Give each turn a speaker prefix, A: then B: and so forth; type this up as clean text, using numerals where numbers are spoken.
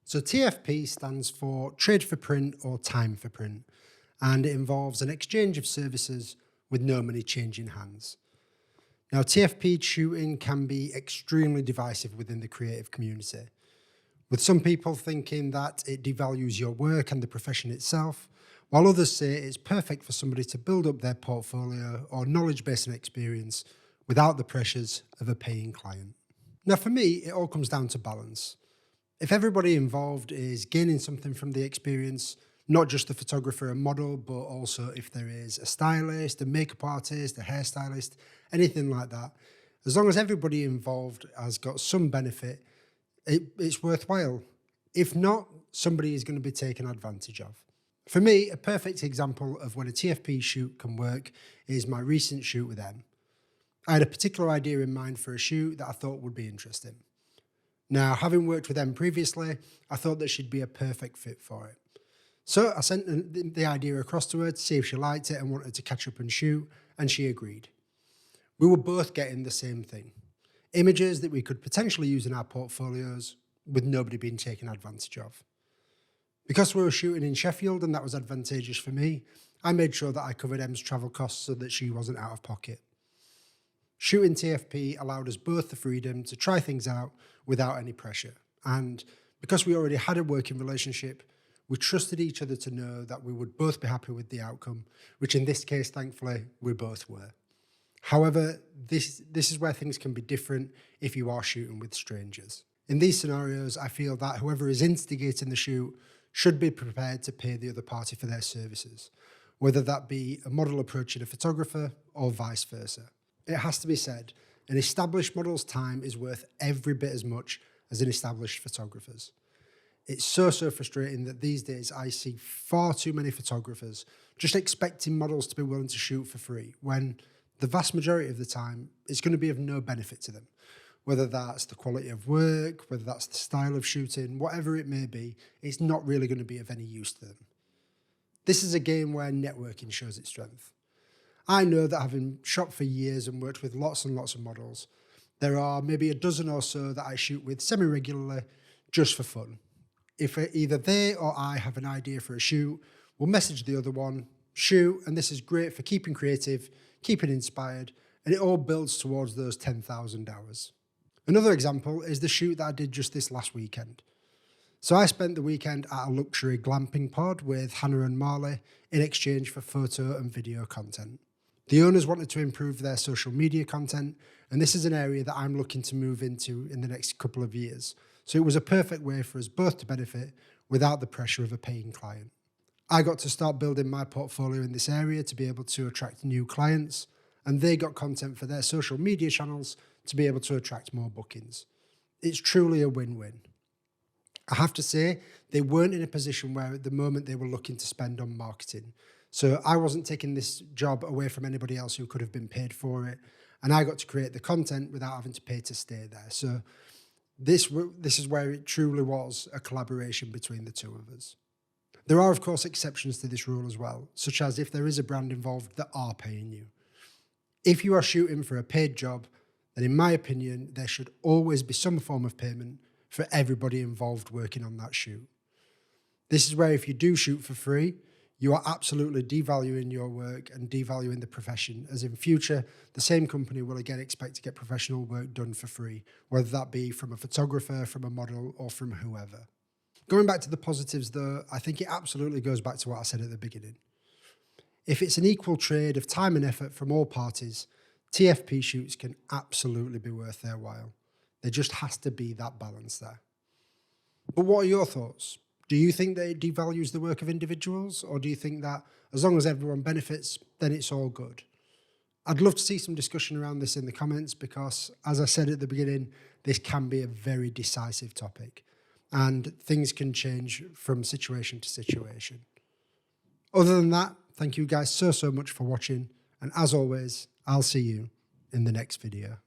A: So TFP stands for Trade for Print or Time for Print, and it involves an exchange of services with no money changing hands. Now, TFP shooting can be extremely divisive within the creative community, with some people thinking that it devalues your work and the profession itself, while others say it's perfect for somebody to build up their portfolio or knowledge base and experience without the pressures of a paying client. Now, for me, it all comes down to balance. If everybody involved is gaining something from the experience, not just the photographer and model, but also if there is a stylist, a makeup artist, a hairstylist, anything like that, as long as everybody involved has got some benefit, it's worthwhile. If not, somebody is going to be taken advantage of. For me, a perfect example of when a TFP shoot can work is my recent shoot with M. I had a particular idea in mind for a shoot that I thought would be interesting. Now, having worked with M previously, I thought that she'd be a perfect fit for it. So I sent the idea across to her to see if she liked it and wanted to catch up and shoot, and she agreed. We were both getting the same thing. Images that we could potentially use in our portfolios with nobody being taken advantage of. Because we were shooting in Sheffield and that was advantageous for me, I made sure that I covered M's travel costs so that she wasn't out of pocket. Shooting TFP allowed us both the freedom to try things out without any pressure. And because we already had a working relationship, we trusted each other to know that we would both be happy with the outcome, which in this case, thankfully, we both were. However, this is where things can be different if you are shooting with strangers. In these scenarios, I feel that whoever is instigating the shoot should be prepared to pay the other party for their services, whether that be a model approaching a photographer or vice versa. It has to be said, an established model's time is worth every bit as much as an established photographer's. It's so frustrating that these days I see far too many photographers just expecting models to be willing to shoot for free, when the vast majority of the time it's going to be of no benefit to them. Whether that's the quality of work, whether that's the style of shooting, whatever it may be, it's not really going to be of any use to them. This is a game where networking shows its strength. I know that having shot for years and worked with lots and lots of models, there are maybe a dozen or so that I shoot with semi-regularly just for fun. If either they or I have an idea for a shoot, we'll message the other one, shoot, and this is great for keeping creative, keeping inspired, and it all builds towards those 10,000 hours. Another example is the shoot that I did just this last weekend. So I spent the weekend at a luxury glamping pod with Hannah and Marley in exchange for photo and video content. The owners wanted to improve their social media content, and this is an area that I'm looking to move into in the next couple of years. So it was a perfect way for us both to benefit without the pressure of a paying client. I got to start building my portfolio in this area to be able to attract new clients, and they got content for their social media channels to be able to attract more bookings. It's truly a win-win. I have to say, they weren't in a position where at the moment they were looking to spend on marketing. So I wasn't taking this job away from anybody else who could have been paid for it, and I got to create the content without having to pay to stay there. So this is where it truly was a collaboration between the two of us. There are, of course, exceptions to this rule as well, such as if there is a brand involved that are paying you. If you are shooting for a paid job, then in my opinion, there should always be some form of payment for everybody involved working on that shoot. This is where if you do shoot for free, you are absolutely devaluing your work and devaluing the profession, as in future, the same company will again expect to get professional work done for free, whether that be from a photographer, from a model, or from whoever. Going back to the positives though, I think it absolutely goes back to what I said at the beginning. If it's an equal trade of time and effort from all parties, TFP shoots can absolutely be worth their while. There just has to be that balance there. But what are your thoughts? Do you think that it devalues the work of individuals, or do you think that as long as everyone benefits, then it's all good? I'd love to see some discussion around this in the comments because, as I said at the beginning, this can be a very decisive topic and things can change from situation to situation. Other than that, thank you guys so much for watching, and as always, I'll see you in the next video.